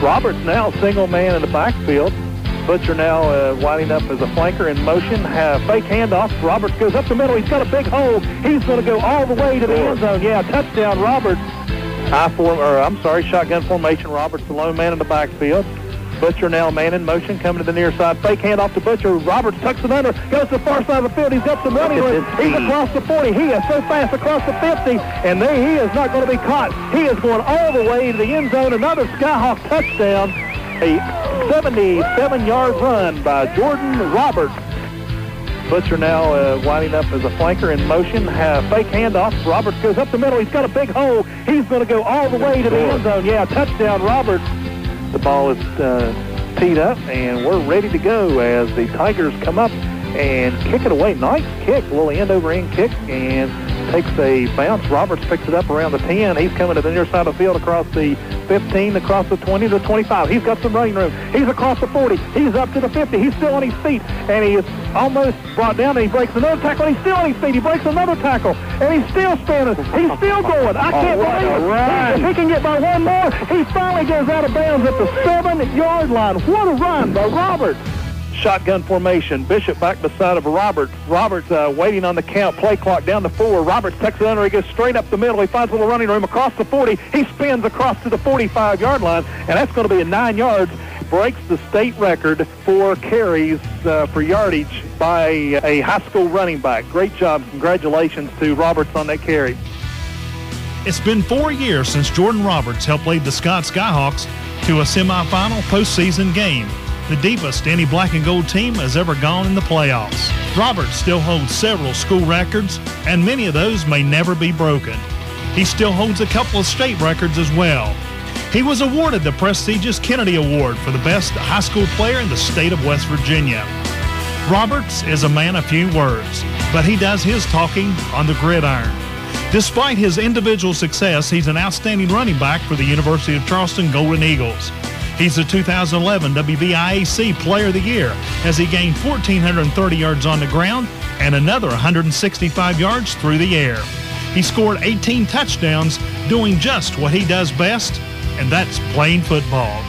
Roberts now single man in the backfield. Butcher now winding up as a flanker in motion. Fake handoff. Roberts goes up the middle. He's got a big hole. He's going to go all the way to the end zone. Yeah, touchdown, Roberts. Shotgun formation. Roberts the lone man in the backfield. Butcher now man in motion, coming to the near side. Fake handoff to Butcher. Roberts tucks it under, goes to the far side of the field. He's got some running room. He's across the 40. He is so fast across the 50, and he is not going to be caught. He is going all the way to the end zone. Another Skyhawk touchdown. A 77-yard run by Jordan Roberts. Butcher now winding up as a flanker in motion. Fake handoff. Roberts goes up the middle. He's got a big hole. He's going to go all the way to the end zone. Yeah, touchdown, Roberts. The ball is teed up, and we're ready to go as the Tigers come up and kick it away. Nice kick, a little end-over-end kick, and takes a bounce. Roberts picks it up around the 10. He's coming to the near side of the field across the 15, across the 20 to the 25. He's got some running room. He's across the 40. He's up to the 50. He's still on his feet, and he is almost brought down, and he breaks another tackle, and he's still on his feet. He breaks another tackle, and he's still spinning. He's still going. I can't believe it. Right. If he can get by one more, he finally goes out of bounds at the 7-yard line. What a run by Roberts. Shotgun formation. Bishop back beside of Roberts. Roberts waiting on the count. Play clock down to 4. Roberts tucks it under. He goes straight up the middle. He finds a little running room across the 40. He spins across to the 45-yard line, and that's going to be a 9 yards. Breaks the state record for carries for yardage by a high school running back. Great job. Congratulations to Roberts on that carry. It's been 4 years since Jordan Roberts helped lead the Scott Skyhawks to a semifinal postseason game, the deepest any black and gold team has ever gone in the playoffs. Roberts still holds several school records, and many of those may never be broken. He still holds a couple of state records as well. He was awarded the prestigious Kennedy Award for the best high school player in the state of West Virginia. Roberts is a man of few words, but he does his talking on the gridiron. Despite his individual success, he's an outstanding running back for the University of Charleston Golden Eagles. He's the 2011 WVIAC Player of the Year as he gained 1,430 yards on the ground and another 165 yards through the air. He scored 18 touchdowns doing just what he does best, and that's playing football.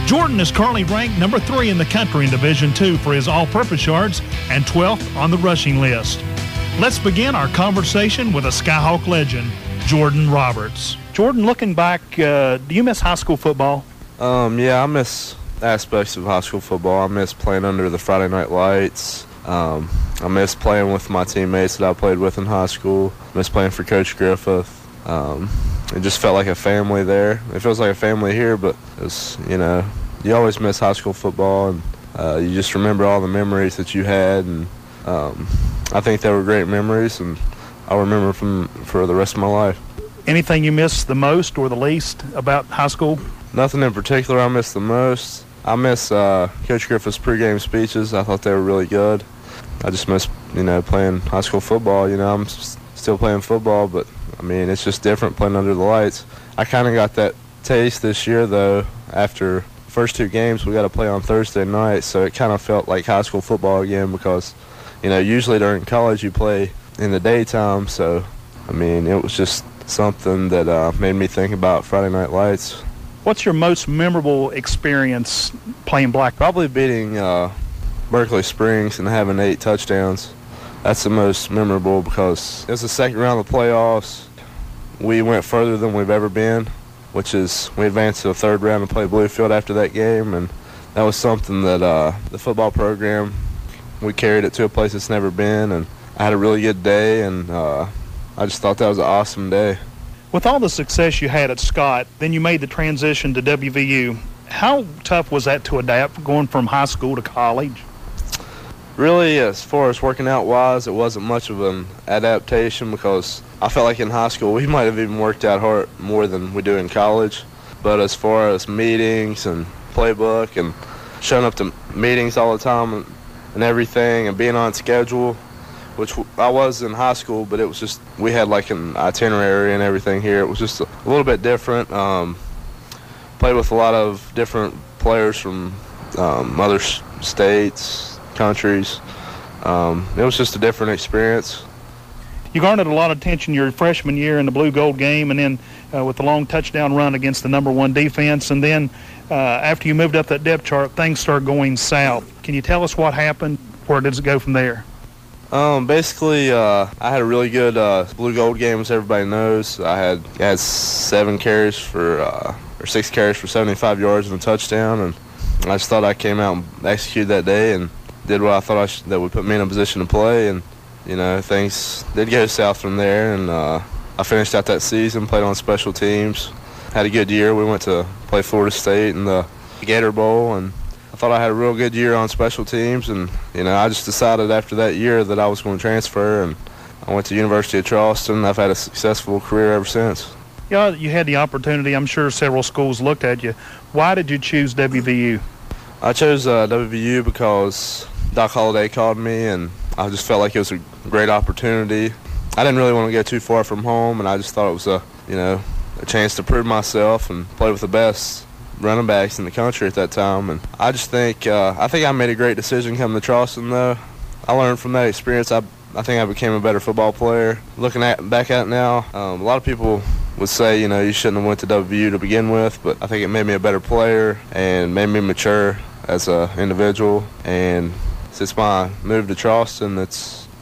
Jordan is currently ranked number 3 in the country in Division II for his all-purpose yards and 12th on the rushing list. Let's begin our conversation with a Skyhawk legend, Jordan Roberts. Jordan, looking back, do you miss high school football? Yeah, I miss aspects of high school football. I miss playing under the Friday night lights. I miss playing with my teammates that I played with in high school. I miss playing for Coach Griffith. It just felt like a family there. It feels like a family here, but it's, you always miss high school football, and you just remember all the memories that you had, and I think they were great memories, and I'll remember them for the rest of my life. Anything you miss the most or the least about high school? Nothing in particular I miss the most. I miss Coach Griffith's pregame speeches. I thought they were really good. I just miss, playing high school football. I'm still playing football, but, it's just different playing under the lights. I kind of got that taste this year, though. After the first 2 games, we got to play on Thursday night, so it kind of felt like high school football again because, usually during college you play in the daytime, so, it was just something that made me think about Friday Night Lights. What's your most memorable experience playing black? Probably beating Berkeley Springs and having 8 touchdowns. That's the most memorable because it was the second round of the playoffs. We went further than we've ever been, which is we advanced to the 3rd round and played Bluefield after that game, and that was something that the football program, we carried it to a place it's never been, and I had a really good day, and I just thought that was an awesome day. With all the success you had at Scott, then you made the transition to WVU. How tough was that to adapt, going from high school to college? Really, as far as working out wise, it wasn't much of an adaptation because I felt like in high school we might have even worked out hard more than we do in college. But as far as meetings and playbook and showing up to meetings all the time and everything and being on schedule, which I was in high school, but it was just, we had like an itinerary and everything here. It was just a little bit different. Played with a lot of different players from other states, countries. It was just a different experience. You garnered a lot of attention your freshman year in the blue-gold game, and then with the long touchdown run against the #1 defense. And then after you moved up that depth chart, things started going south. Can you tell us what happened? Where did it go from there? Basically, I had a really good blue-gold game, as everybody knows. I had 7 carries or 6 carries for 75 yards and a touchdown, and I just thought I came out and executed that day and did what I thought that would put me in a position to play. And things did go south from there, and I finished out that season, played on special teams, had a good year. We went to play Florida State in the Gator Bowl, and I thought I had a real good year on special teams. And I just decided after that year that I was going to transfer, and I went to University of Charleston. I've had a successful career ever since. Yeah, you had the opportunity. I'm sure several schools looked at you. Why did you choose WVU? I chose WVU because Doc Holliday called me, and I just felt like it was a great opportunity. I didn't really want to go too far from home, and I just thought it was a chance to prove myself and play with the best running backs in the country at that time. And I just think I made a great decision coming to Charleston, though. I learned from that experience. I think I became a better football player. Looking back at it now, a lot of people would say, you shouldn't have went to WVU to begin with, but I think it made me a better player and made me mature as an individual. And since my move to Charleston,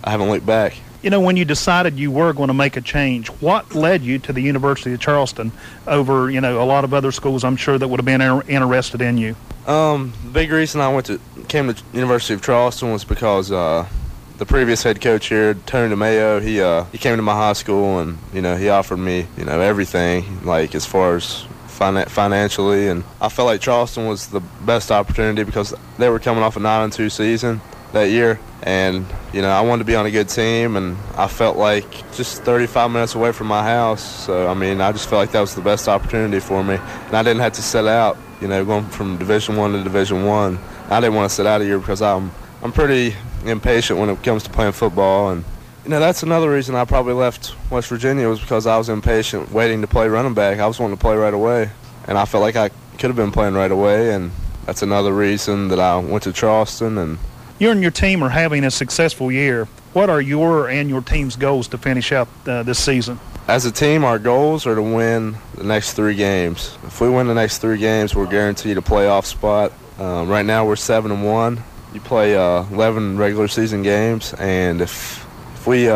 I haven't looked back. When you decided you were going to make a change, what led you to the University of Charleston over, a lot of other schools I'm sure that would have been interested in you? The big reason I came to University of Charleston was because the previous head coach here, Tony DeMayo, he came to my high school, and he offered me everything, like as far as financially, and I felt like Charleston was the best opportunity because they were coming off a 9-2 season that year, and I wanted to be on a good team, and I felt like just 35 minutes away from my house, so I just felt like that was the best opportunity for me, and I didn't have to sit out, going from Division I to Division I. I didn't want to sit out a year because I'm pretty impatient when it comes to playing football, and that's another reason I probably left West Virginia, was because I was impatient waiting to play running back. I was wanting to play right away, and I felt like I could have been playing right away, and that's another reason that I went to Charleston. And you and your team are having a successful year. What are your and your team's goals to finish out this season? As a team, our goals are to win the next 3 games. If we win the next 3 games, we're guaranteed a playoff spot. Right now we're 7-1. You play 11 regular season games, and if we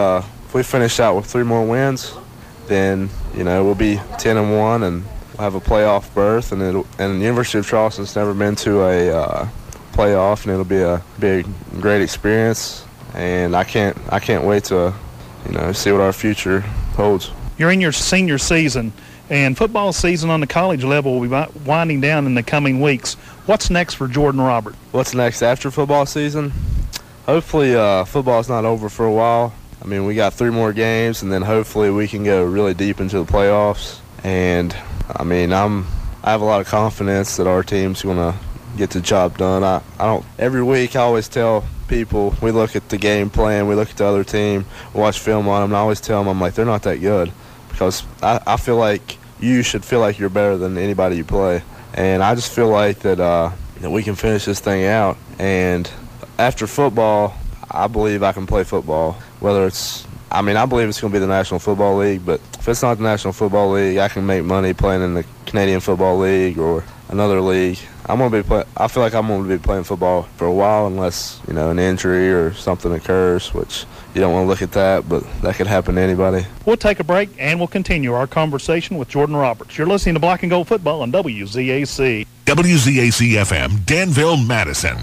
finish out with 3 more wins, then we'll be 10-1, and we'll have a playoff berth. And the University of Charleston's never been to a playoff, and it'll be a great experience. And I can't wait to see what our future holds. You're in your senior season, and football season on the college level will be winding down in the coming weeks. What's next for Jordan Robert? What's next after football season? Hopefully football's not over for a while. We got 3 more games, and then hopefully we can go really deep into the playoffs. And I have a lot of confidence that our team's going to get the job done. Every week I always tell people, we look at the game plan, we look at the other team, watch film on them, and I always tell them, I'm like, they're not that good, because I feel like you should feel like you're better than anybody you play. And I just feel like that we can finish this thing out. And after football, I believe I can play football. Whether it's, I believe it's going to be the National Football League, but if it's not the National Football League, I can make money playing in the Canadian Football League or another league. I feel like I'm going to be playing football for a while, unless an injury or something occurs, which you don't want to look at that, but that could happen to anybody. We'll take a break, and we'll continue our conversation with Jordan Roberts. You're listening to Black and Gold Football on WZAC. WZAC-FM, Danville, Madison.